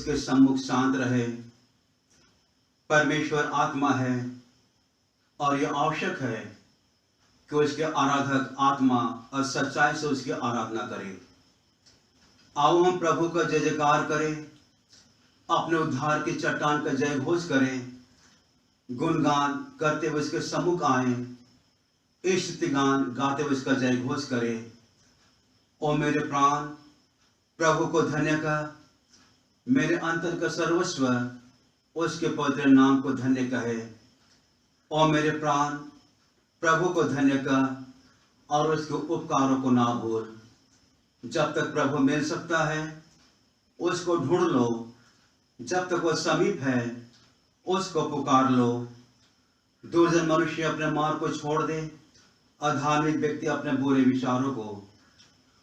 उसके सम्मुख शांत रहे। परमेश्वर आत्मा है और यह आवश्यक है कि उसके आराधक आत्मा और सच्चाई से उसकी आराधना करें। आओ हम प्रभु का जय जयकार करें, अपने उद्धार की चट्टान का जय घोष करें, गुणगान करते हुए उसके सम्मुख आए, स्तुति गान गाते हुए उसका जय घोष करें। ओ मेरे प्राण प्रभु को धन्य कर, मेरे अंतर का सर्वस्व उसके पवित्र नाम को धन्य कहे। ओ मेरे प्राण प्रभु को धन्य कर और उसके उपकारों को ना भूल। जब तक प्रभु मिल सकता है उसको ढूंढ लो, जब तक वह समीप है उसको पुकार लो। दुर्जन मनुष्य अपने मार्ग को छोड़ दे, अधार्मिक व्यक्ति अपने बुरे विचारों को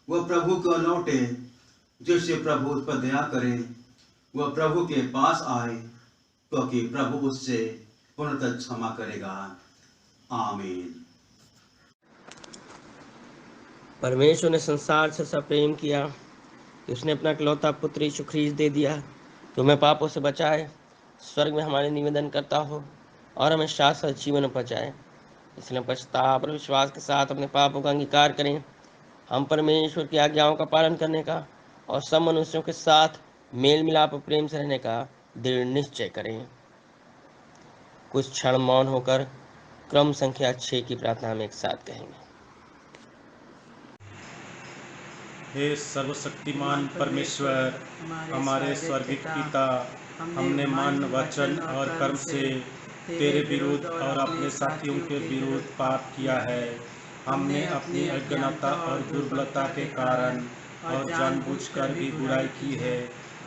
वह प्रभु को लौटे। जिससे प्रभु उस पर दया करे वह प्रभु के पास आए, क्योंकि प्रभु उससे पूर्णतः क्षमा करेगा। आमीन। परमेश्वर ने संसार से ऐसा प्रेम किया कि उसने अपना इकलौता पुत्र यीशु ख्रीस्त दे दिया कि हमें पापों से बचाए, स्वर्ग में हमारे निवेदन करता हो और हमें शाश्वत जीवन पहुँचाए। इसलिए पश्चाताप और विश्वास के साथ अपने पापों का अंगीकार करें। हम परमेश्वर की आज्ञाओं का पालन करने का और सब मनुष्यों के साथ मेल मिलाप और प्रेम से रहने का दृढ़ निश्चय करें। कुछ क्षण मौन होकर क्रम संख्या 6 की प्रार्थना हम एक साथ कहेंगे। हे सर्वशक्तिमान परमेश्वर, हमारे स्वर्गीय पिता, हमने मन, वचन और कर्म से तेरे विरुद्ध और अपने साथियों के विरुद्ध पाप किया है। हमने अपनी अज्ञानता और दुर्बलता के कारण और जानबूझकर भी बुराई की है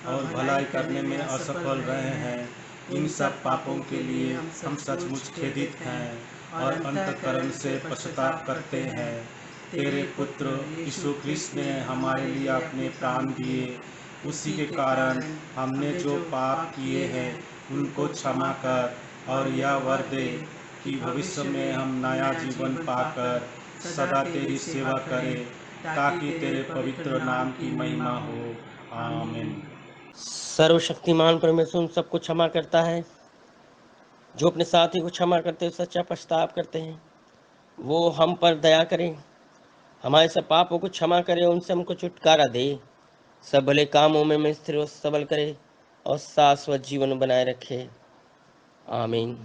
और भलाई करने में असफल रहे हैं। इन सब पापों के लिए हम सचमुच खेदित हैं और अंतःकरण से पश्चाताप करते हैं। तेरे पुत्र यीशु ख्रीस्त ने हमारे लिए अपने प्राण दिए, उसी के कारण हमने जो पाप किए हैं उनको क्षमा कर और यह वर दे कि भविष्य में हम नया जीवन पाकर सदा तेरी सेवा करें, ताकि तेरे पवित्र नाम की महिमा हो। आमीन। सर्वशक्तिमान परमेश्वर उन सबको क्षमा करता है जो अपने साथी को क्षमा करते हुए सच्चा पश्चाताप करते हैं। वो हम पर दया करें, हमारे सब पापों को क्षमा करे, उनसे हमको छुटकारा दे, सब भले कामों में स्थिर और सबल करे और शाश्वत जीवन बनाए रखे। आमीन।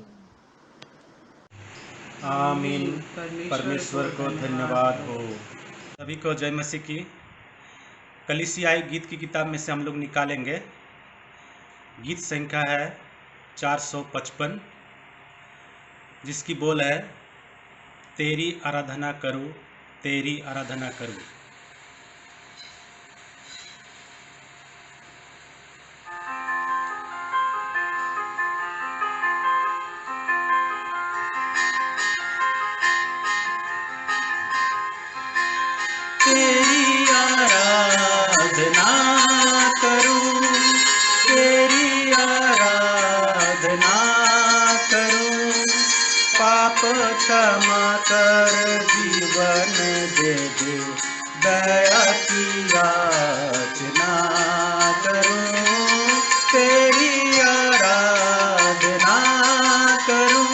आमीन। परमेश्वर को धन्यवाद हो। सभी को जय मसीह की। कलीसियाई गीत की किताब में से हम लोग निकालेंगे। गीत संख्या है 455, जिसकी बोल है, तेरी आराधना करूं, तेरी आराधना करूं। तेरी आराधना करूं, तेरी आराधना करूं, पाप क्षमा कर जीवन दे दे, दया की याचना करूं, तेरी आराधना करूं,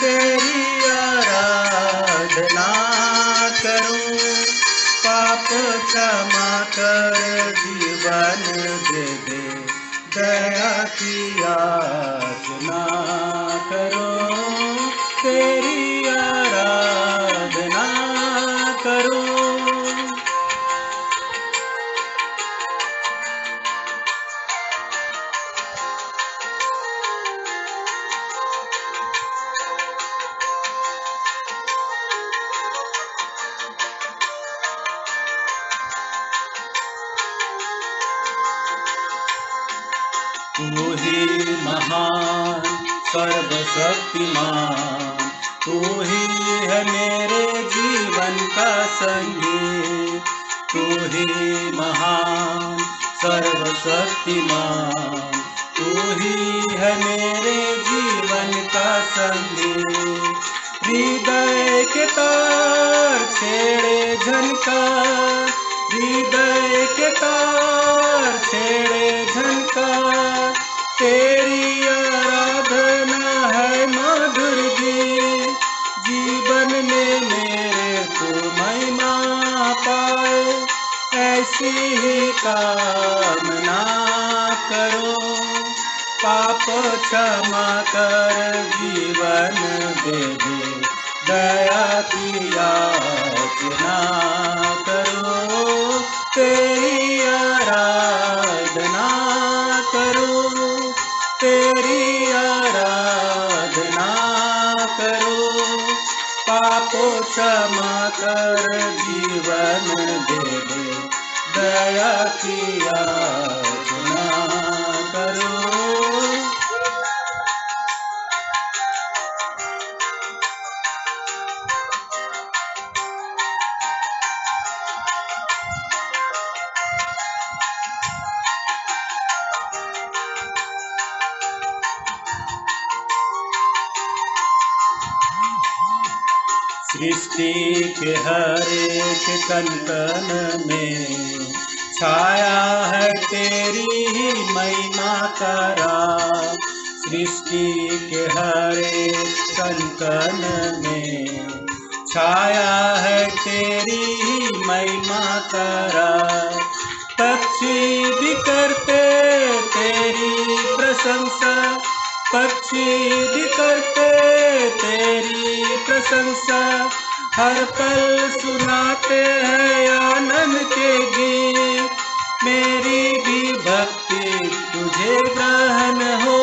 तेरी आराधना करूं, पाप क्षमा कर जीवन दे दे, दया की याचना करो, तेरी आराधना करो। तू ही महान सर्वशक्तिमान, तू ही है मेरे जीवन का संगी। तू ही महान सर्वशक्तिमान, तू ही है मेरे जीवन का संगी। हृदय के तार छेड़े झनकार, हृदय के तार छेड़े झनकार, कामना करो, पाप क्षमा कर जीवन दे दे, दया की याचना करो, तेरी आराधना करो, तेरी आराधना करो, पापों क्षमा कर जीवन दे दे, दया की याचना करो। सृष्टि के हर एक कण कण में छाया है तेरी ही महिमा का राज। सृष्टि के हर एक कण कण में छाया है तेरी ही महिमा का राज। पक्षी भी करते तेरी प्रशंसा, पक्षी भी करते तेरी प्रशंसा, हर पल सुनाते हैं आनंद के गीत। मेरी भी भक्ति तुझे ग्रहण हो,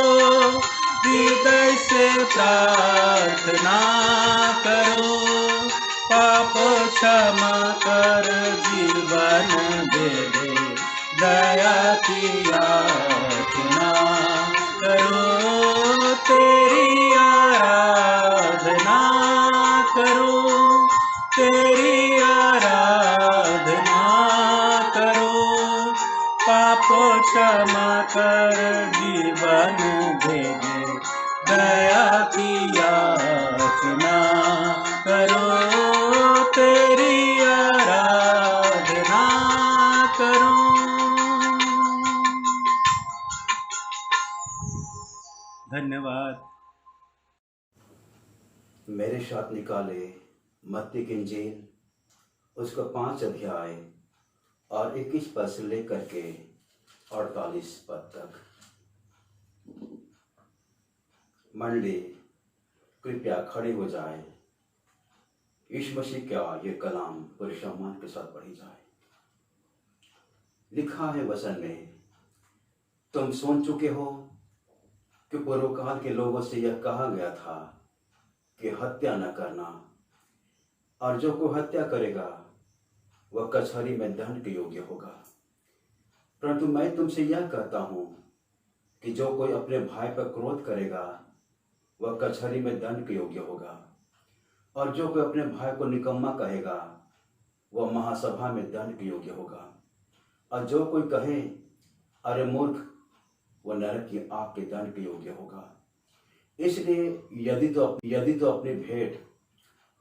हृदय से प्रार्थना करो, पाप क्षमा कर जीवन दे दे, दया की याचना करो, तेरी आराधना करो, तेरी आराधना करो, पाप क्षमा कर जीवन दे दे, दया की याचना करो, तेरी आराधना करो। धन्यवाद। मेरे साथ निकाले मत्ती की इंजील उसका 5 अध्याय और 21 पद से लेकर के 48 पद तक। मंडली कृपया खड़े हो जाए। यीशु मसीह का ये कलाम पूरे सम्मान के साथ पढ़ी जाए। लिखा है वचन में, तुम सुन चुके हो कि पूर्व काल के लोगों से यह कहा गया था कि हत्या न करना, और जो कोई हत्या करेगा वह कचहरी में दंड के योग्य होगा। परंतु मैं तुमसे यह कहता हूं कि जो कोई अपने भाई पर क्रोध करेगा वह कचहरी में दंड के योग्य होगा, और जो कोई अपने भाई को निकम्मा कहेगा वह महासभा में दंड के योग्य होगा, और जो कोई कहे अरे मूर्ख वह नरक की आग के दंड के योग्य होगा। इसलिए यदि तो अपनी भेंट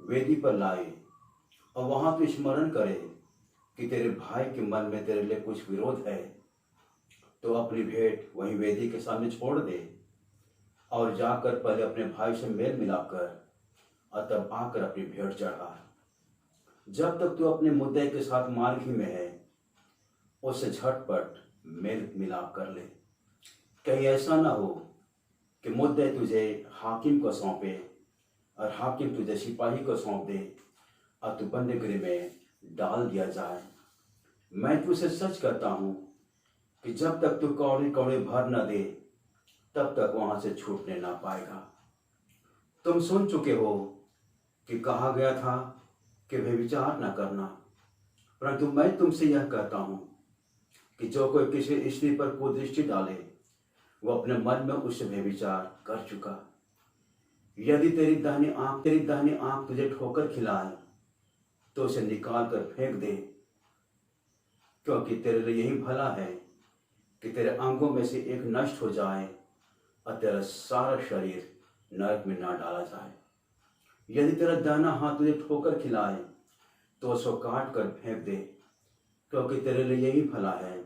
वेदी पर लाए और वहां तो स्मरण करे कि तेरे भाई के मन में तेरे लिए कुछ विरोध है, तो अपनी भेंट वहीं वेदी के सामने छोड़ दे और जाकर पहले अपने भाई से मेल मिलाप कर और तब आकर अपनी भेंट चढ़ा। जब तक तू अपने मुद्दे के साथ मार्ग ही में है, उससे झटपट मेल मिलाप कर ले। कहीं ऐसा ना हो कि मुद्दे तुझे हाकिम को सौंपे और हाकिम तुझे सिपाही को सौंप दे और तू बंदीगृह में डाल दिया जाए। मैं तुझसे सच कहता हूं कि जब तक तू कौड़े कौड़े भर न दे तब तक वहां से छूटने ना पाएगा। तुम सुन चुके हो कि कहा गया था कि व्यभिचार न करना, परंतु मैं तुमसे यह कहता हूं कि जो कोई किसी स्त्री पर कुदृष्टि डाले वो अपने मन में उससे व्यभिचार कर चुका। यदि तेरी दाहिनी आंख तुझे ठोकर खिलाए तो उसे निकाल कर फेंक दे, क्योंकि तेरे लिए यही भला है कि तेरे अंगों में से एक नष्ट हो जाए और तेरा सारा शरीर नरक में ना डाला जाए। यदि तेरा दाहिना हाथ तुझे ठोकर खिलाए तो उसको काट कर फेंक दे, क्योंकि तेरे लिए यही भला है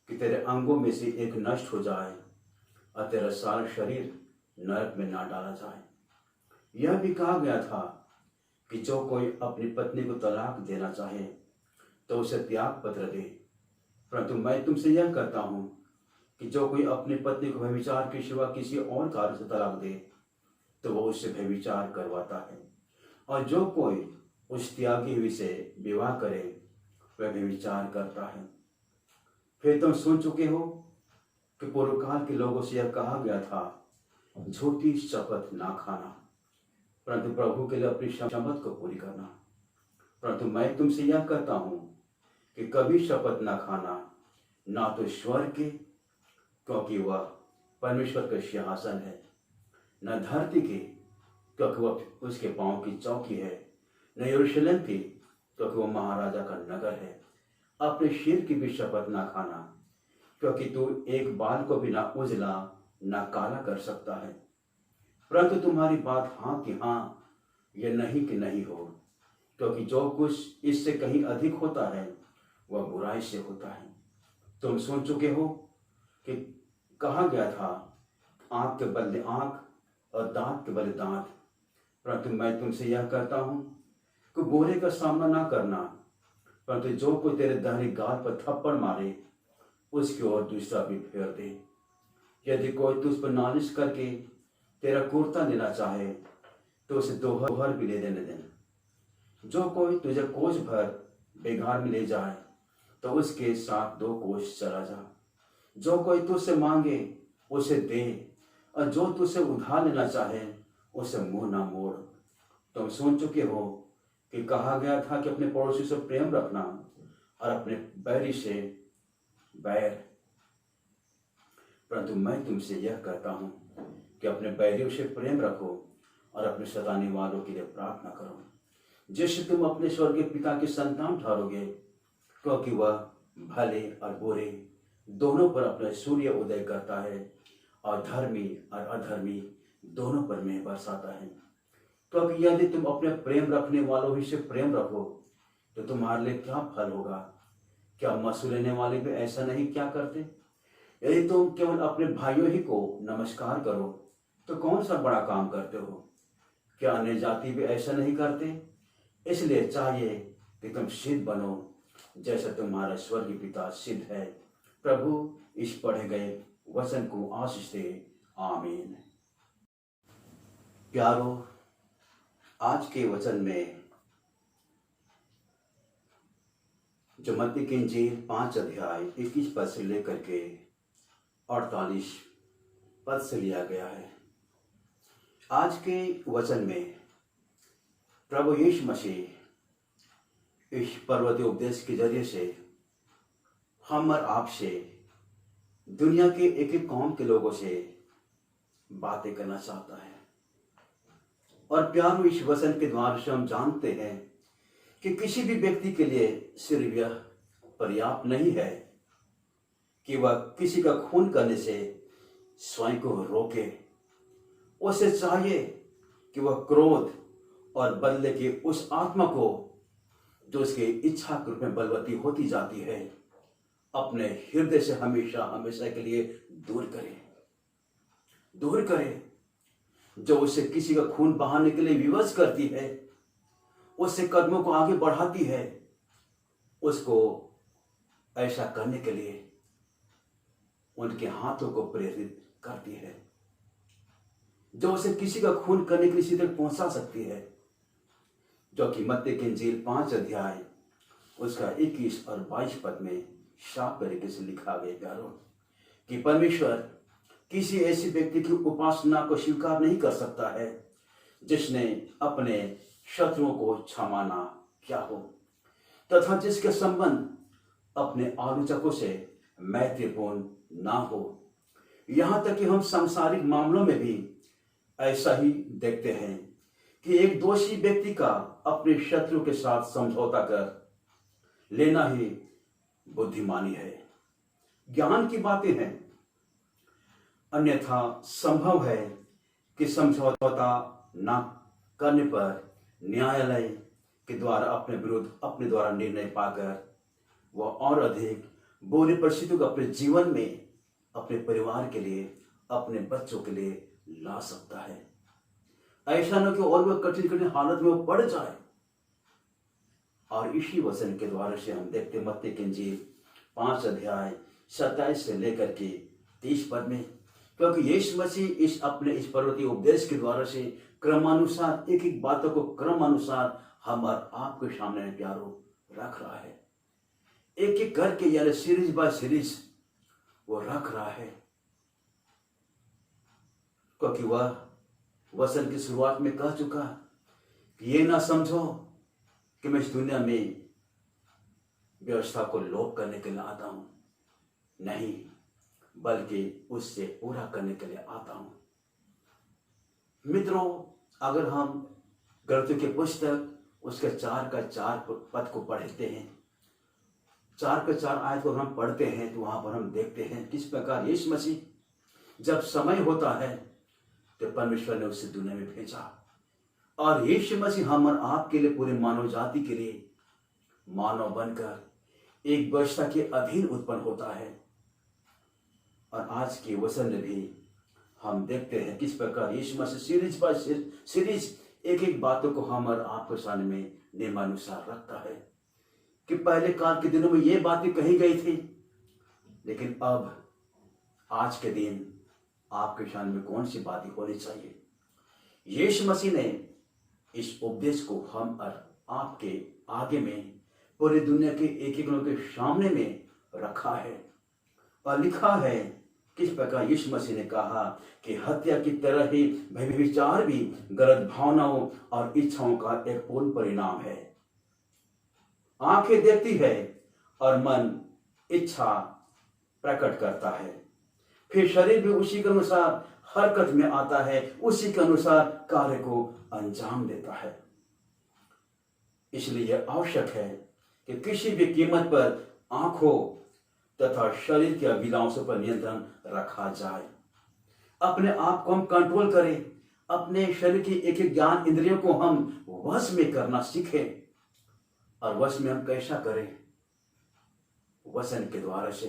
कि तेरे अंगों में से एक नष्ट हो जाए और तेरा सारा शरीर नरक में ना डाला जाए। यह भी कहा गया था कि जो कोई अपनी पत्नी को तलाक देना चाहे तो उसे त्याग पत्र दे, परंतु मैं तुमसे यह कहता हूं कि जो कोई अपनी पत्नी को व्यभिचार के सिवा किसी और कार्य से तलाक दे तो वह उससे व्यभिचार करवाता है, और जो कोई उस त्यागी हुई से विवाह करे वह व्यभिचार करता है। फिर तुम सुन चुके हो कि पूर्व काल के लोगों से यह कहा गया था, झूठी शपथ ना खाना, परंतु प्रभु के लिए अपनी शपथ को पूरी करना। परंतु मैं तुमसे यह कहता हूं कि कभी शपथ ना खाना, ना तो स्वर्ग के, क्योंकि वह परमेश्वर का सिंहासन है, न धरती की, क्योंकि वह उसके पांव की चौकी है, न यरूशलेम की, क्योंकि वह महाराजा का नगर है। अपने सिर की भी शपथ ना खाना, क्योंकि तू एक बाल को भी ना उजला ना काला कर सकता है। परंतु तुम्हारी बात हाँ कि हाँ, यह नहीं कि नहीं हो, क्योंकि जो कुछ इससे कहीं अधिक होता है वह बुराई से होता है। तुम सुन चुके हो कि कहा गया था, आंख के बदले आंख और दांत के बदले दांत। परंतु मैं तुमसे यह कहता हूं कि बुरे का सामना ना करना, परंतु जो कोई तेरे दाहिने गाल पर थप्पड़ मारे उसकी ओर दूसरा भी फेर दे। यदि कोई तुझ पर नालिश करके तेरा कुर्ता लेना चाहे तो उसे दोहर भी ले देने देना। जो कोई तुझे कोस भर बेगार में ले जाए तो उसके साथ 2 कोस चला जा। जो कोई तुझसे मांगे उसे दे, और जो तुझसे उधार लेना चाहे उसे मुंह ना मोड़। तुम सुन चुके हो कि कहा गया था कि अपने पड़ोसी से प्रेम रखना और अपने बैरी से बैर। परंतु मैं तुमसे यह कहता हूं कि अपने बैरियों से प्रेम रखो और अपने सताने वालों के लिए प्रार्थना करो, जिससे तुम अपने स्वर्गीय पिता के संतान ठहरोगे, क्योंकि वह भले और बुरे दोनों पर अपना सूर्य उदय करता है और धर्मी और अधर्मी दोनों पर मेघ बरसाता है। क्योंकि यदि तुम अपने प्रेम रखने वालों ही से प्रेम रखो तो तुम्हारे लिए क्या फल होगा? क्या मसूल लेने वाले भी ऐसा नहीं क्या करते? यदि तुम केवल अपने भाइयों ही को नमस्कार करो तो कौन सा बड़ा काम करते हो? क्या अन्य जाति भी ऐसा नहीं करते? इसलिए चाहिए कि तुम सिद्ध बनो जैसा तुम्हारा स्वर्गीय पिता सिद्ध है। प्रभु इस पढ़े गए वचन को आशीष दे। आमीन। प्यारो, आज के वचन में जो मत्ती की इंजील 5 अध्याय 21 पद से लेकर के 48 पद से लिया गया है। आज के वचन में प्रभु यीशु मसीह इस पर्वतीय उपदेश के जरिए से हम और आपसे दुनिया के एक एक कौम के लोगों से बातें करना चाहता है। और प्यारो, इस वचन के द्वारा से हम जानते हैं कि किसी भी व्यक्ति के लिए सिर्फ यह पर्याप्त नहीं है कि वह किसी का खून करने से स्वयं को रोके। उसे चाहिए कि वह क्रोध और बदले की उस आत्मा को जो उसकी इच्छा के रूप में बलवती होती जाती है, अपने हृदय से हमेशा हमेशा के लिए दूर करे। जो उसे किसी का खून बहाने के लिए विवश करती है, उससे कदमों को आगे बढ़ाती है, उसको ऐसा करने के लिए उनके हाथों को प्रेरित करती है, जो उसे किसी का खून करने के लिए सीधे पहुंचा सकती है। जो कि मत्ती की इंजील 5 अध्याय उसका 21 और 22 पद में साफ तरीके से लिखा गया प्यारो कि परमेश्वर किसी ऐसे व्यक्ति की उपासना को स्वीकार नहीं कर सकता है जिसने अपने शत्रुओं को क्षमा ना किया हो, तथा जिसके संबंध अपने आलोचकों से मैत्रीपूर्ण ना हो। यहां तक कि हम सांसारिक मामलों में भी ऐसा ही देखते हैं कि एक दोषी व्यक्ति का अपने शत्रु के साथ समझौता कर लेना ही बुद्धिमानी है, ज्ञान की बातें हैं। अन्यथा संभव है कि समझौता न करने पर न्यायालय के द्वारा अपने विरुद्ध अपने द्वारा निर्णय पाकर वह और अधिक बुरी परिस्थितियों को अपने जीवन में, अपने परिवार के लिए, अपने बच्चों के लिए ला सकता है। ऐसा न कि और वह कठिन हालत में वो पड़ जाए। और इसी वचन के द्वारा से हम देखते मत्ती की इंजील 5 अध्याय 27 से लेकर के 30 पद में, क्योंकि यीशु मसीह इस पर्वतीय उपदेश के द्वारा से क्रमानुसार एक एक बातों को क्रमानुसार हम और आपके सामने में प्यारो रख रहा है। एक एक करके यानी सीरीज बाय सीरीज वो रख रहा है, क्योंकि वह वचन की शुरुआत में कह चुका कि ये ना समझो कि मैं इस दुनिया में व्यवस्था को लोप करने के लिए आता हूं, नहीं, बल्कि उससे पूरा करने के लिए आता हूं। मित्रों, अगर हम गलतियों की पुस्तक उसके 4 का 4 पद को पढ़ते हैं, 4 के 4 आयत को हम पढ़ते हैं, तो वहां पर हम देखते हैं किस प्रकार यीशु मसीह जब समय होता है तो परमेश्वर ने उसे दुनिया में भेजा, और यीशु मसीह हम और आपके लिए, पूरे मानव जाति के लिए मानव बनकर एक व्यवस्था के अधीन उत्पन्न होता है। और आज के वचन में भी हम देखते हैं किस प्रकार यीशु मसीह सीरीज पर सीरीज एक एक बातों को हम और आपके सामने में नियमानुसार रखता है कि पहले काल के दिनों में ये बातें कही गई थी, लेकिन अब आज के दिन आपके सामने में कौन सी बातें होनी चाहिए। यीशु मसीह ने इस उपदेश को हम और आपके आगे में पूरी दुनिया के एक एक लोगों के सामने में रखा है और लिखा है किस प्रकार यीशु मसीह ने कहा कि हत्या की तरह ही व्यभिचार भी गलत भावनाओं और इच्छाओं का एक पूर्ण परिणाम है। आंखें देखती है और मन इच्छा प्रकट करता है, फिर शरीर भी उसी के अनुसार हरकत में आता है, उसी के अनुसार कार्य को अंजाम देता है। इसलिए यह आवश्यक है कि किसी भी कीमत पर आंखों तथा शरीर की अभिलाषों पर नियंत्रण रखा जाए। अपने आप को हम कंट्रोल करें, अपने शरीर की एक एक ज्ञान इंद्रियों को हम वश में करना सीखें। और वश में हम कैसा करें? वचन के द्वारा से,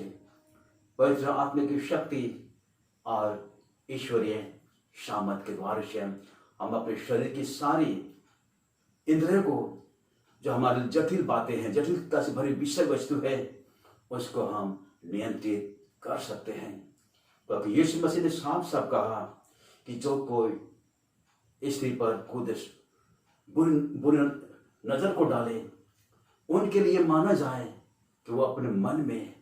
पवित्र आत्मा की शक्ति और ईश्वरीय सामर्थ के द्वारा से हम अपने शरीर की सारी इंद्रियों को, जो हमारी जटिल बातें हैं, जटिलता से भरी विषय वस्तु है, उसको हम नियंत्रित कर सकते हैं। क्योंकि यीशु मसीह ने साफ साफ कहा कि जो कोई स्त्री पर खुद बुरी नजर को डाले, उनके लिए माना जाए कि वो अपने मन में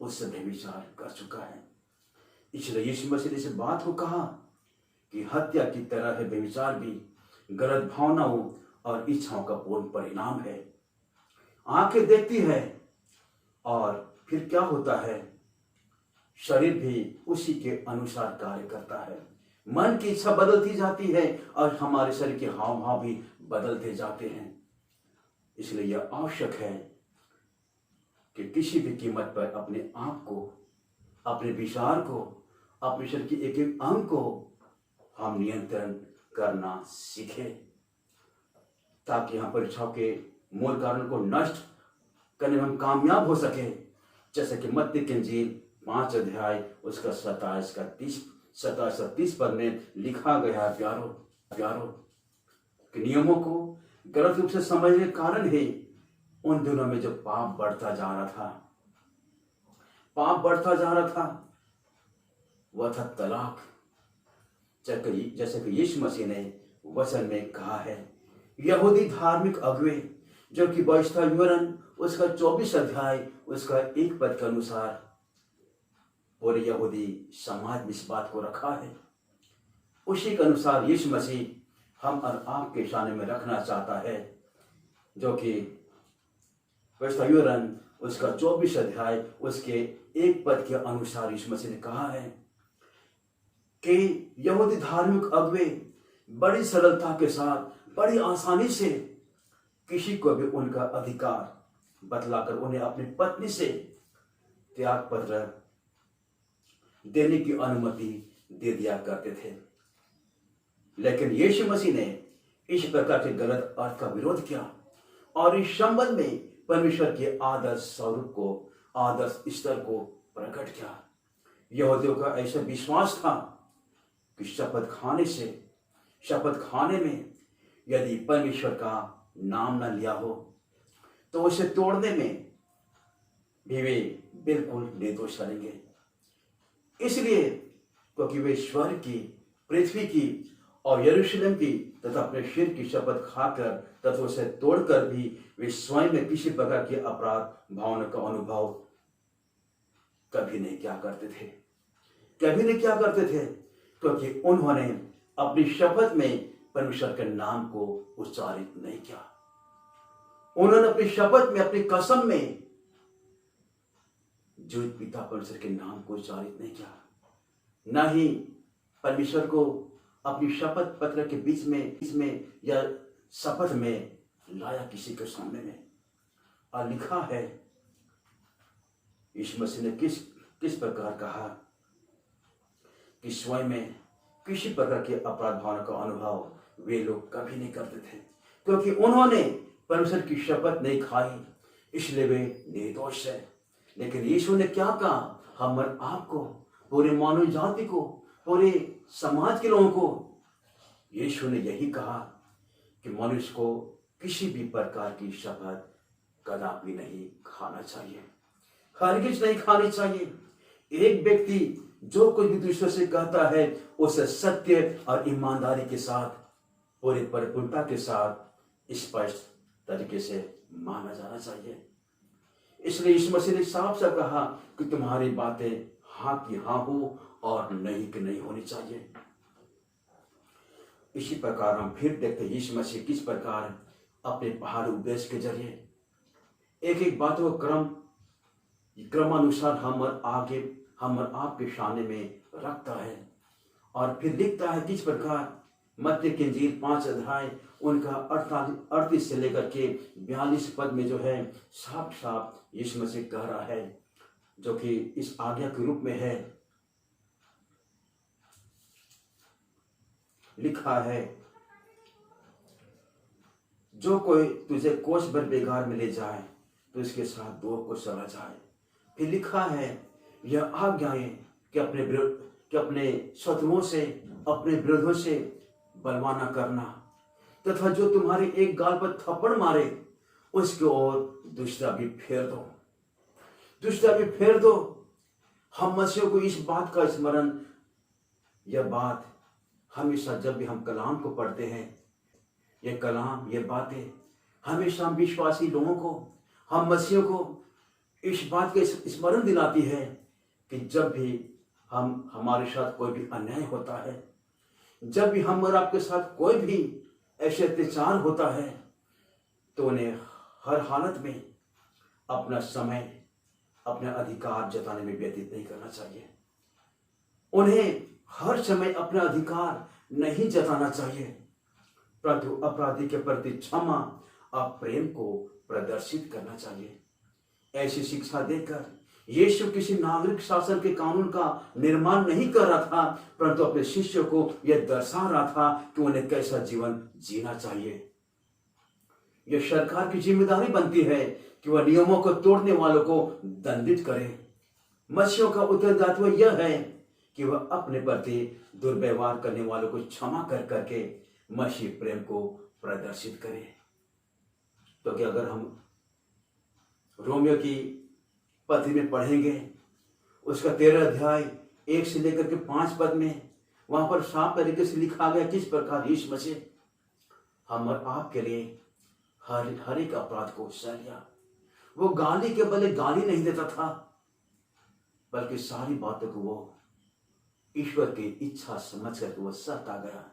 उससे व्यभिचार कर चुका है। इसलिए यीशु मसीह ने इस बात को कहा कि हत्या की तरह है व्यभिचार भी गलत भावनाओं और इच्छाओं का पूर्ण परिणाम है। आंखें देखती है और फिर क्या होता है? शरीर भी उसी के अनुसार कार्य करता है। मन की इच्छा बदलती जाती है और हमारे शरीर के हाव भाव भी बदलते जाते हैं। इसलिए यह आवश्यक है कि किसी भी कीमत पर अपने आप को, अपने विचार को, अपने शरीर की एक एक अंग को हम नियंत्रण करना सीखें, ताकि हम परीक्षाओं के मूल कारण को नष्ट करने में हम कामयाब हो सके। जैसे कि मत्ती की इंजील 5 अध्याय उसका 27 से 30 पद में लिखा गया है, प्यारो कि नियमों को गलत रूप से समझने के कारण ही उन दिनों में जो पाप बढ़ता जा रहा था वह था तलाक। जैसे कि यीशु मसीह ने वचन में कहा है, यहूदी धार्मिक अगुवे जो कि व्यवस्था विवरण उसका 24 अध्याय उसका 1 पद के अनुसार पूरे यहूदी समाज में इस बात को रखा है, उसी के अनुसार यीशु मसीह हम और आपके सामने में रखना चाहता है, जो कि व्यवस्था विवरण उसका 24 अध्याय उसके 1 पद के अनुसार यीशु मसीह ने कहा है कि यहूदी धार्मिक अगुवे बड़ी सरलता के साथ, बड़ी आसानी से किसी को भी उनका अधिकार बतलाकर उन्हें अपनी पत्नी से त्याग पत्र देने की अनुमति दे दिया करते थे। लेकिन यीशु मसीह ने इस प्रकार के गलत अर्थ का विरोध किया और इस संबंध में परमेश्वर के आदर्श स्वरूप को, आदर्श स्तर को प्रकट किया। यहूदियों का ऐसा विश्वास था कि शपथ खाने में यदि परमेश्वर का नाम न लिया हो तो उसे तोड़ने में भी वे बिल्कुल निर्दोष ठहरेंगे। इसलिए क्योंकि वे स्वर्ग की, पृथ्वी की और यरूशलेम की तथा अपने सिर की शपथ खाकर तथा उसे तोड़कर भी वे स्वयं में किसी प्रकार की अपराध भावना का अनुभव कभी नहीं क्या करते थे, कभी नहीं क्या करते थे, क्योंकि उन्होंने अपनी शपथ में परमेश्वर के नाम को उच्चारित नहीं किया। उन्होंने अपनी शपथ में, अपनी कसम में जीवित पिता परमेश्वर के नाम को उच्चारित नहीं किया, न ही परमेश्वर को अपनी शपथ पत्र के बीच में या शपथ में लाया किसी के सामने में। और लिखा है यीशु मसीह ने किस प्रकार कहा कि स्वयं में किसी प्रकार के अपराध भावना का अनुभव वे लोग कभी नहीं करते थे, क्योंकि उन्होंने परमेश्वर की शपथ नहीं खाई, इसलिए वे निर्दोष है। लेकिन यीशु ने क्या कहा? हम आपको, पूरे मानव जाति को, पूरे समाज के लोगों को यीशु ने यही कहा कि मनुष्य को किसी भी प्रकार की शपथ कदापि नहीं खाना चाहिए, हरगिज नहीं खानी चाहिए। एक व्यक्ति जो कुछ भी दूसरे से कहता है उसे सत्य और ईमानदारी के साथ, पूरी परिपूर्णता के साथ, स्पष्ट तरीके से माना जाना चाहिए। इसलिए यीशु मसीह ने साफ साफ कहा कि तुम्हारी बातें हाँ की हाँ हो और नहीं की नहीं होनी चाहिए। इसी प्रकार हम फिर देखते हैं यीशु मसीह किस प्रकार अपने पहाड़ी उपदेश के जरिए एक एक बातों को क्रमानुसार हम और आपके सामने में रखता है। और फिर लिखता है किस प्रकार मत्ती की इंजील 5 अध्याय उनका 38 से लेकर के 42 पद में जो है साफ साफ यीशु मसीह कह रहा है, जो कि इस आज्ञा के रूप में है। लिखा है, जो कोई तुझे कोस भर बेगार में ले जाए तो इसके साथ 2 को चला जाए। फिर लिखा है, यह आज्ञाएं कि अपने शत्रुओं से, अपने विरोधियों से बलवा न करना, तथा जो तुम्हारे एक गाल पर थप्पड़ मारे उसके ओर दूसरा भी फेर दो। हम मसीह को इस बात का स्मरण, यह बात हमेशा जब भी हम कलाम को पढ़ते हैं, ये कलाम, ये बातें हमेशा हम विश्वासी लोगों को, हम मसीह को इस बात के स्मरण दिलाती है कि जब भी हमारे साथ कोई भी अन्याय होता है, जब भी हम और आपके साथ कोई भी ऐसे अत्याचार होता है, तो उन्हें हर हालत में अपना समय, अपना अधिकार जताने में व्यतीत नहीं करना चाहिए। उन्हें हर समय अपना अधिकार नहीं जताना चाहिए, परंतु अपराधी के प्रति क्षमा और प्रेम को प्रदर्शित करना चाहिए। ऐसी शिक्षा देकर यीशु किसी नागरिक शासन के कानून का निर्माण नहीं कर रहा था, परंतु अपने शिष्यों को यह दर्शा रहा था कि उन्हें कैसा जीवन जीना चाहिए। यह सरकार की जिम्मेदारी बनती है कि वह नियमों को तोड़ने वालों को दंडित करे। मसीह का उत्तरदायित्व यह है कि वह अपने प्रति दुर्व्यवहार करने वालों को क्षमा कर करके मसीह प्रेम को प्रदर्शित करे। तो कि अगर हम रोमियो की पत्री में पढ़ेंगे, उसका 13 अध्याय 1 से लेकर के 5 पद में, वहां पर साफ तरीके से लिखा गया किस प्रकार यीशु मसीह हम और आपके लिए हर एक अपराध को सह लिया। वो गाली के बदले गाली नहीं देता था, बल्कि सारी बातों को वो ईश्वर की इच्छा समझ करके वो सहता गया।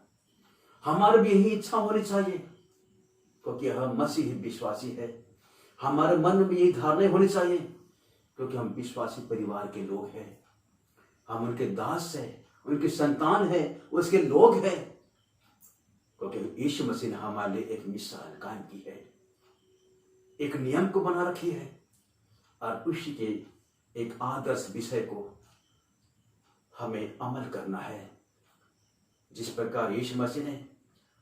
हमारी भी यही इच्छा होनी चाहिए, क्योंकि हम मसीही विश्वासी है। हमारे मन में यही धारणा होनी चाहिए, क्योंकि हम विश्वासी परिवार के लोग हैं, हम उनके दास हैं, उनकी संतान है, उसके लोग हैं, क्योंकि यीशु मसीह ने हमारे लिए एक मिसाल कायम की है, एक नियम को बना रखी है, और उसी के एक आदर्श विषय को हमें अमल करना है। जिस प्रकार यीशु मसीह ने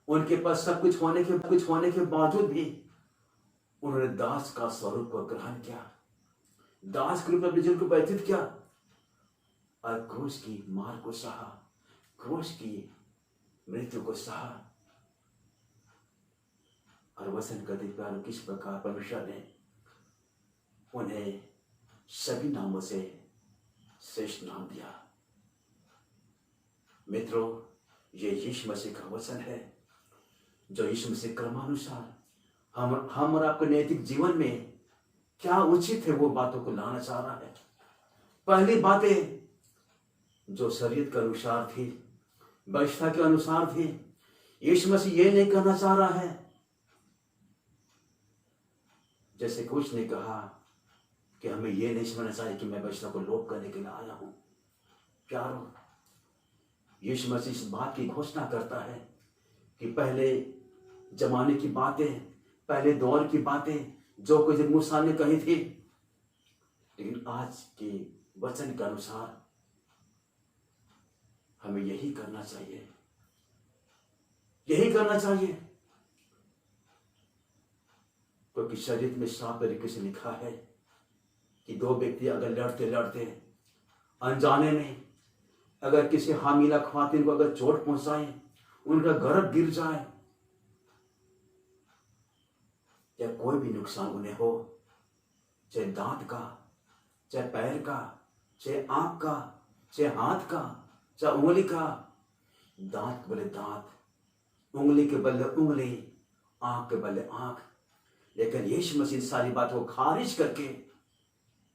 उनके पास सब कुछ होने के बावजूद भी उन्होंने दास का स्वरूप को ग्रहण किया, दास के रूप में अपने जीवन को व्यतीत किया और क्रूस की मार को सहा, क्रूस की मृत्यु को सहा। और वचन कहते प्यारों, किस प्रकार परमेश्वर ने उन्हें सभी नामों से श्रेष्ठ नाम दिया। मित्रों, ये यीशु मसीह का वचन है जो यीशु मसीह क्रमानुसार हम और आपके नैतिक जीवन में क्या उचित है वो बातों को लाना चाह रहा है। पहली बातें जो शरीयत के अनुसार थी, व्यवस्था के अनुसार थी, यीशु मसीह ये नहीं कहना चाह रहा है जैसे कुछ ने कहा कि हमें ये नहीं समझना चाहिए कि मैं व्यवस्था को लोप करने के लिए आया हूं। प्यारो, यीशु मसीह इस बात की घोषणा करता है कि पहले जमाने की बातें, पहले दौर की बातें जो कुछ मूसा ने कही थी, लेकिन आज के वचन के अनुसार हमें यही करना चाहिए, यही करना चाहिए। क्योंकि शरीर में साफ तरीके से लिखा है कि दो व्यक्ति अगर लड़ते लड़ते अनजाने में अगर किसी हामिला ख्वातीन को अगर चोट पहुंचाए, उनका गर्भ गिर जाए या कोई भी नुकसान उन्हें हो, चाहे दांत का, चाहे पैर का, चाहे आंख का, चाहे हाथ का, चाहे उंगली का, दांत के बदले दांत, उंगली के बदले उंगली, आंख के बदले आंख, लेकिन यीशु मसीह सारी बातों को खारिज करके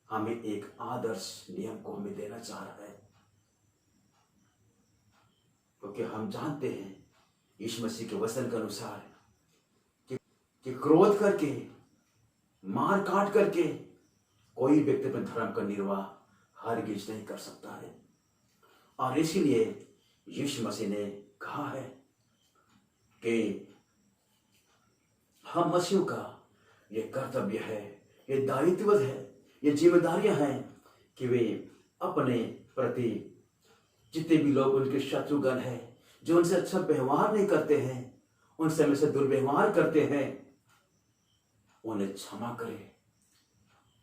हमें एक आदर्श नियम को हमें देना चाह रहा है। क्योंकि हम जानते हैं यीशु मसीह के वचन के अनुसार कि क्रोध करके, मार काट करके कोई व्यक्ति अपने धर्म का निर्वाह हरगिज नहीं कर सकता है। और इसीलिए यीशु मसीह ने कहा है कि हम मसीह का ये कर्तव्य है, ये दायित्व है, ये जिम्मेदारियां हैं कि वे अपने प्रति जितने भी लोग उनके शत्रुगण हैं, जो उनसे अच्छा व्यवहार नहीं करते हैं, उनसे हमेशा दुर्व्यवहार करते हैं, उन्हें क्षमा करें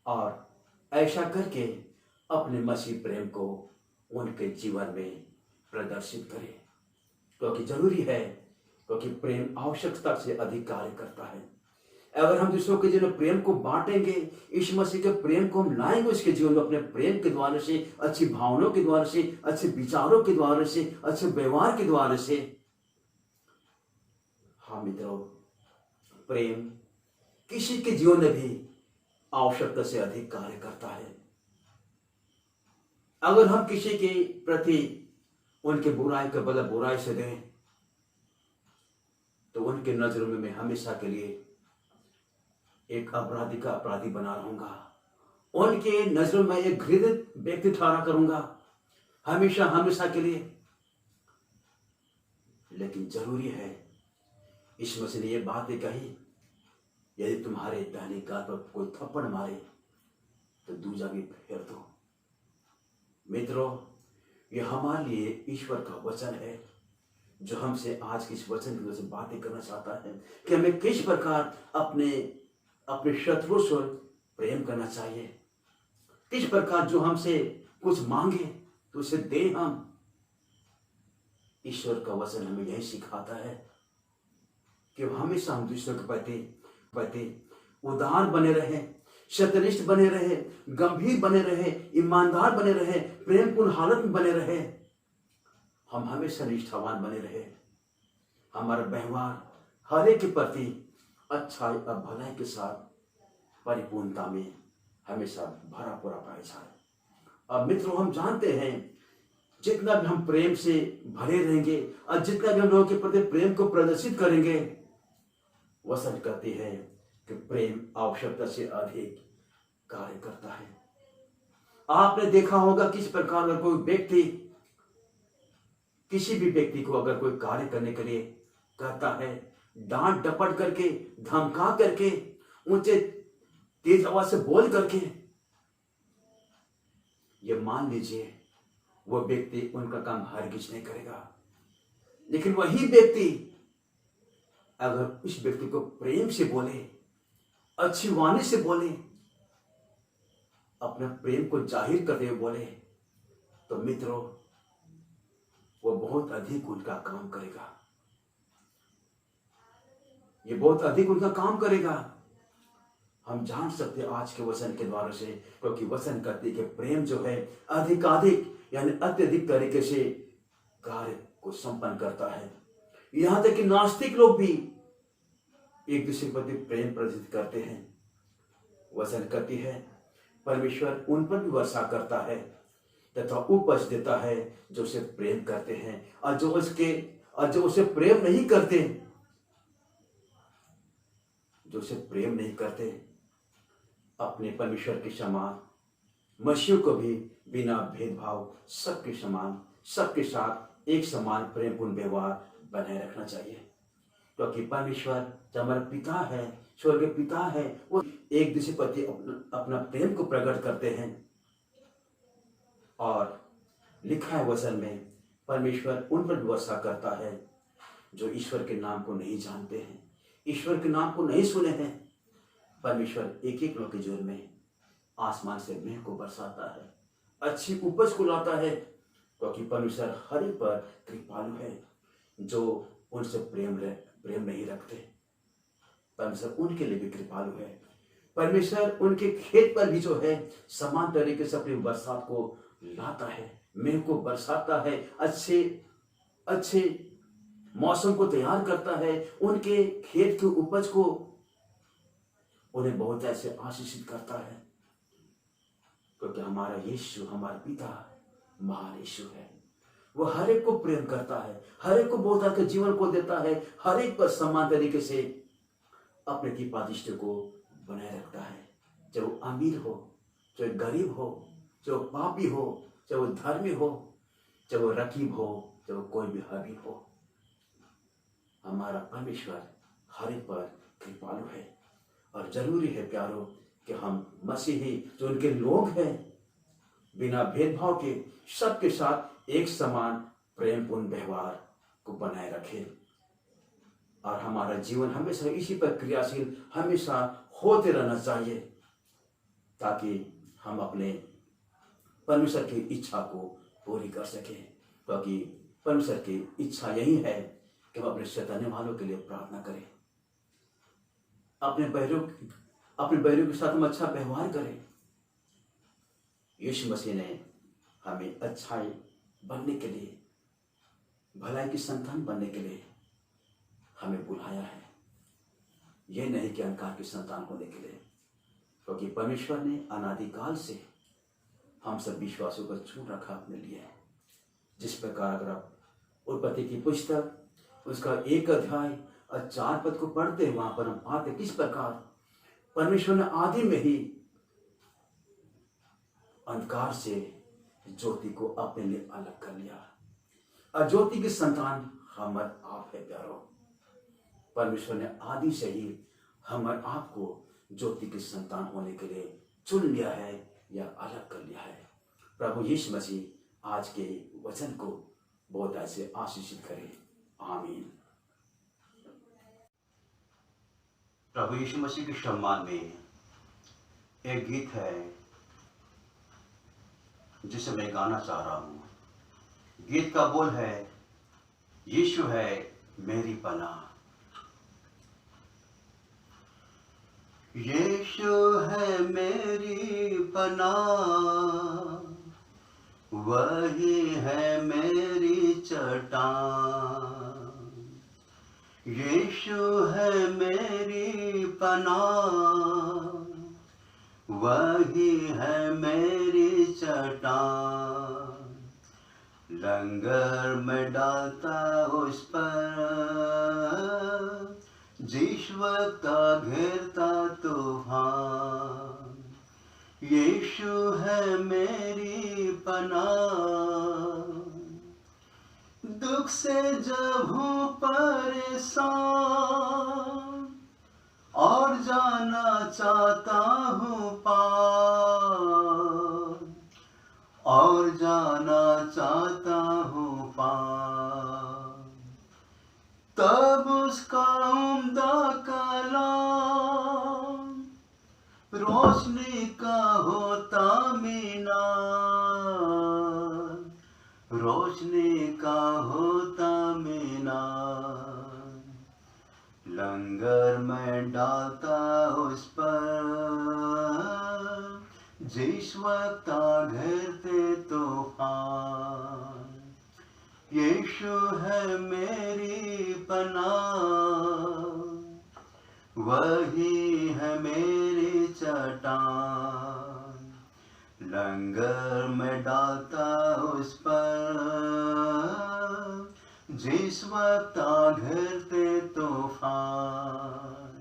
और ऐसा करके अपने मसीह प्रेम को उनके जीवन में प्रदर्शित करें। क्योंकि जरूरी है, क्योंकि प्रेम आवश्यकता से अधिक कार्य करता है। अगर हम दूसरों के जीवन में प्रेम को बांटेंगे, यीशु मसीह के प्रेम को हम लाएंगे उसके जीवन में, अपने प्रेम के द्वारा से, अच्छी भावनाओं के द्वारा से, अच्छे विचारों के द्वारा से, अच्छे व्यवहार के द्वारा से। हाँ मित्रों, प्रेम किसी के जीवन में भी आवश्यकता से अधिक कार्य करता है। अगर हम किसी के प्रति उनके बुराई के बदले बुराई से दें, तो उनके नजरों में मैं हमेशा के लिए एक अपराधी का अपराधी बना रहूंगा, उनके नजरों में एक घृणित व्यक्ति ठहरा करूंगा हमेशा हमेशा के लिए। लेकिन जरूरी है, इस मसीह ने यह बातें कही, यदि तुम्हारे दाहिने गाल पर कोई थप्पड़ मारे तो दूजा भी फेर दो। मित्रों, यह हमारे लिए ईश्वर का वचन है जो हमसे आज की इस वचन की वजह से बातें करना चाहता है कि हमें किस प्रकार अपने शत्रुओं से प्रेम करना चाहिए, किस प्रकार जो हमसे कुछ मांगे तो उसे दे हम। ईश्वर का वचन हमें यही सिखाता है कि हमेशा हम दूसरों के प्रति उदार बने रहे, सत्यनिष्ठ बने रहे, गंभीर बने रहे, ईमानदार बने रहे, प्रेमपूर्ण हालत में बने रहे। हम हमेशा निष्ठावान बने रहे, हमारा व्यवहार हर एक के प्रति अच्छाई और भलाई के साथ परिपूर्णता में हमेशा भरा पूरा पाया जाए। अब मित्रों, हम जानते हैं जितना भी हम प्रेम से भरे रहेंगे और जितना भी हम लोगों के प्रति प्रेम को प्रदर्शित करेंगे, वचन कहती है कि प्रेम आवश्यकता से अधिक कार्य करता है। आपने देखा होगा किस प्रकार अगर कोई व्यक्ति किसी भी व्यक्ति को अगर कोई कार्य करने के लिए कहता है, डांट डपट करके, धमका करके, ऊंचे तेज आवाज से बोल करके, ये मान लीजिए वो व्यक्ति उनका काम हरगिज नहीं करेगा। लेकिन वही व्यक्ति अगर उस व्यक्ति को प्रेम से बोले, अच्छी वाणी से बोले, अपने प्रेम को जाहिर करते हुए बोले, तो मित्रों वो बहुत अधिक उनका काम करेगा, ये बहुत अधिक उनका काम करेगा। हम जान सकते हैं आज के वचन के द्वारा से, क्योंकि वचन कहते हैं कि प्रेम जो है अधिकाधिक यानी अत्यधिक तरीके से कार्य को संपन्न करता है। यहां तक कि नास्तिक लोग भी एक दूसरे के प्रति प्रेम प्रदर्शित करते हैं। वचन कहती है परमेश्वर उन पर भी वर्षा करता है तथा उपज देता है जो उसे प्रेम करते हैं, और जो उसे प्रेम नहीं करते, जो उसे प्रेम नहीं करते, अपने परमेश्वर के समान मसीह को भी बिना भेदभाव सबके समान, सबके साथ एक समान प्रेमपूर्ण व्यवहार बनाए रखना चाहिए। क्योंकि परमेश्वर जो हमारा पिता है, स्वर्गीय पिता है, वो एक दूसरे प्रति अपना प्रेम को प्रकट करते हैं। और लिखा है वचन में, परमेश्वर उन पर वर्षा करता है जो ईश्वर के नाम को नहीं जानते हैं, ईश्वर के नाम को नहीं सुने हैं। परमेश्वर एक एक लोग के जीवन में आसमान से मेघ को बरसाता है, अच्छी उपज को लाता है, क्योंकि परमेश्वर हर एक पर कृपालु है। जो उनसे प्रेम नहीं रखते, परमेश्वर उनके लिए भी कृपालु है। परमेश्वर उनके खेत पर भी जो है समान तरीके से अपनी बरसात को लाता है, मेघ को बरसाता है, अच्छे मौसम को तैयार करता है, उनके खेत की उपज को उन्हें बहुत ऐसे आशीषित करता है। क्योंकि हमारा यीशु, हमारा पिता महान यीशु है। वो हर एक को प्रेम करता है, हर एक को बहुत आके जीवन को देता है, हर एक पर समान तरीके से अपने कृपा दृष्टि को बनाए रखता है। चाहे वो अमीर हो, चाहे गरीब हो, चाहे वो पापी हो, चाहे वो धर्मी हो, चाहे वो रकीब हो, चाहे वो कोई भी हबीब हो, हमारा परमेश्वर हर एक पर कृपालु है। और जरूरी है प्यारो कि हम मसीही जो उनके लोग हैं बिना भेदभाव के सबके साथ एक समान प्रेमपूर्ण व्यवहार को बनाए रखें। और हमारा जीवन हमेशा इसी पर क्रियाशील हमेशा होते रहना चाहिए, ताकि हम अपने परमेश्वर की इच्छा को पूरी कर सकें। क्योंकि परमेश्वर की इच्छा यही है कि हम अपने सताने वालों के लिए प्रार्थना करें, अपने बैरियों के साथ हम अच्छा व्यवहार करें। यीशु मसीह ने हमें अच्छाई बनने के लिए, भलाई की संतान बनने के लिए हमें बुलाया है, यह नहीं कि अंधकार की संतान होने के लिए। क्योंकि परमेश्वर ने अनादिकाल से हम सब विश्वासों को चुन रखा अपने लिए। जिस प्रकार अगर आप उत्पत्ति की पुस्तक उसका 1 अध्याय और 4 पद को पढ़ते हैं, वहां पर हम पाते किस प्रकार परमेश्वर ने आदि में ही अंधकार से ज्योति को अपने लिए अलग कर लिया। और ज्योति की संतान हमारे आप है प्यारो। परमेश्वर ने आदि से ही हमारे आप को ज्योति की संतान होने के लिए चुन लिया है या अलग कर लिया है। प्रभु यीशु मसीह आज के वचन को बहुत ऐसे आशीषित करे। आमीन। प्रभु यीशु मसीह के सम्मान में एक गीत है जिसे मैं गाना चाह रहा हूँ। गीत का बोल है, यीशु है मेरी पनाह। यीशु है मेरी पनाह, वही है मेरी चट्टान। यीशु है मेरी पनाह, वही है मेरी चट्टान। लंगर में डालता उस पर जिस वक्त घेरता तूफान। यीशु है मेरी पनाह, दुख से जब हूँ परेशान और जाना चाहता हूँ पार, और जाना चाहता हूँ पार, तब उसका उम्दा कलाम रोशनी का होता मीनार, रोशनी का होता मीनार। लंगर में डालता उस पर जिस वक्त आ घेरते तूफान, यीशु है मेरी पनाह, वही है मेरी चट्टान, लंगर में डालता उस पर, जिस वक्त आ घेरते तूफान,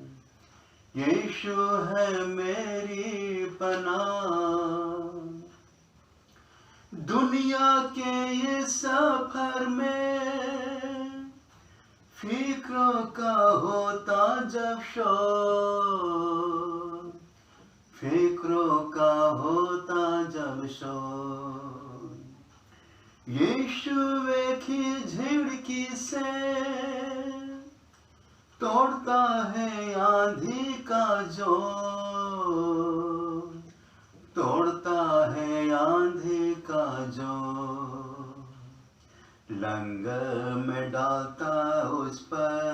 यीशु है मेरी पनाह। दुनिया के ये सफर में फिक्रों का होता जब शोर, फिक्रों का होता जब शोर, यीशु एक ही झिड़की से तोड़ता है आंधी का जोर, तोड़ता है आंधी का जोर, लंगर में डालता उस पर,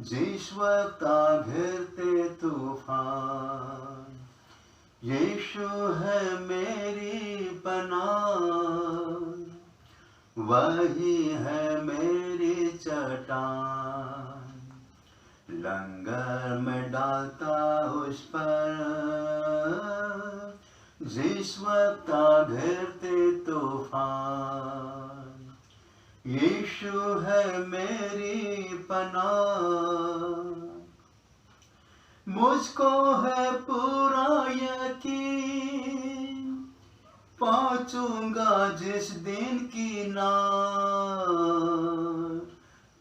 जिस वक्त आ घेरते तूफान, यीशु है मेरी पनाह, वही है मेरी चट्टान, लंगर में डालता उस पर, जिस वक्त आ घेरते तूफान, यीशु है मेरी पनाह। मुझको है पूरा यकीन, पहुंचूंगा जिस दिन की नार,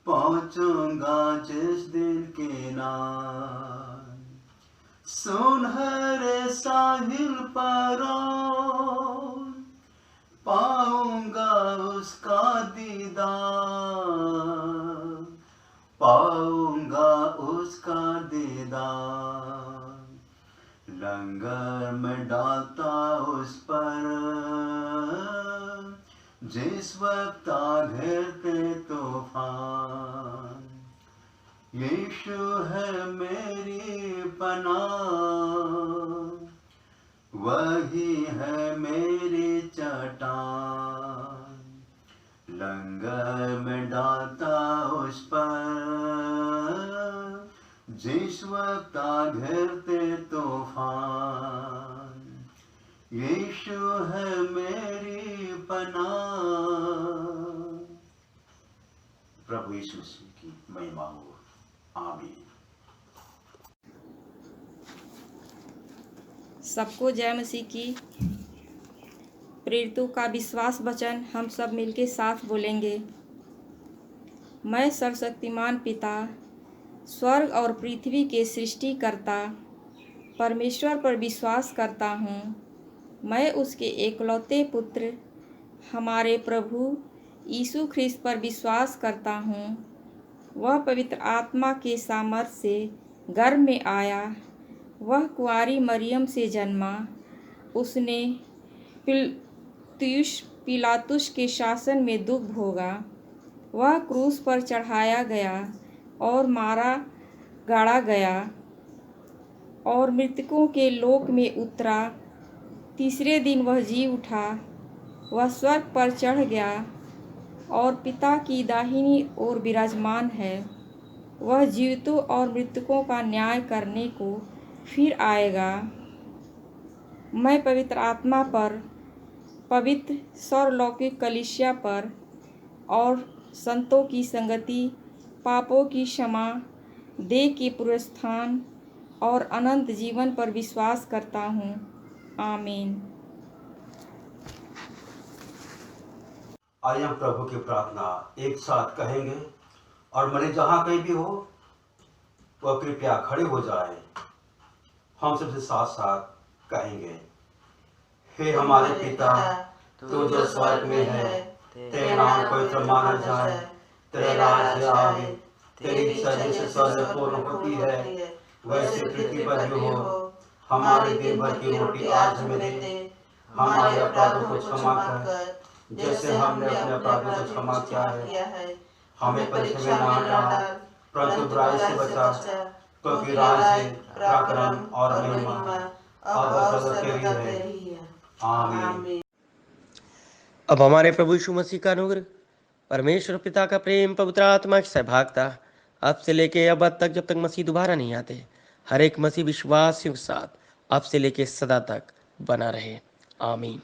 पहुंचूंगा जिस दिन की नार, सुनहरे साहिल पर पाऊंगा उसका दीदार, पाऊंगा उसका दीदार, लंगर में डालता उस पर, जिस वक्त आ घेरते तूफान, यीशु है मेरी पनाह, वही है मेरी चट्टान, लंगर में डालता उस पर, जिस वक्त आ घेरते तूफान, यीशु है मेरी पनाह। प्रभु यीशु मसीह की महिमा हो। आमीन। सबको जय मसीह की। प्रेरितों का विश्वास वचन हम सब मिलके साथ बोलेंगे। मैं सर्वशक्तिमान पिता, स्वर्ग और पृथ्वी के सृष्टिकर्ता परमेश्वर पर विश्वास करता हूँ। मैं उसके एकलौते पुत्र हमारे प्रभु यीशु ख्रिस्त पर विश्वास करता हूँ। वह पवित्र आत्मा के सामर्थ्य से गर्भ में आया, वह कुंवारी मरियम से जन्मा, उसने पिलातुस के शासन में दुख भोगा, वह क्रूस पर चढ़ाया गया और मारा गाड़ा गया और मृतकों के लोक में उतरा। तीसरे दिन वह जी उठा, वह स्वर्ग पर चढ़ गया और पिता की दाहिनी ओर विराजमान है। वह जीवितों और मृतकों का न्याय करने को फिर आएगा। मैं पवित्र आत्मा पर, पवित्र सर्वलौकिक कलीसिया पर और संतों की संगति, पापों की क्षमा, देह के पुनरुत्थान और अनंत जीवन पर विश्वास करता हूँ। आमीन। आइए हम प्रभु की प्रार्थना एक साथ कहेंगे और मरे जहाँ कहीं भी हो वह कृपया खड़े हो जाए। हम सबसे साथ साथ कहेंगे। हे हमारे पिता, तू जो स्वर्ग में है, तेरा नाम पवित्र माना जाए, तेरा राज्य आवे, तेरी इच्छा जैसे स्वर्ग में पूर्ण होती है वैसे पृथ्वी पर भी हो। हमारे दिन भर की रोटी आज हमें दे, हमारे अपराधों को क्षमा कर जैसे हमने अपने अपराधों को क्षमा किया है। हमें परीक्षा में न डाल, परंतु बुराई से बचा, क्योंकि राज्य, पराक्रम और महिमा अब और सर्वदा तेरी है। आमीन। अब हमारे प्रभु यीशु मसीह का अनुग्रह, परमेश्वर पिता का प्रेम, पवित्र आत्मा की सहभागिता अब से लेके अब तक, जब तक मसीह दोबारा नहीं आते, हर एक मसीह विश्वासियों के साथ अब से लेके सदा तक बना रहे। आमीन।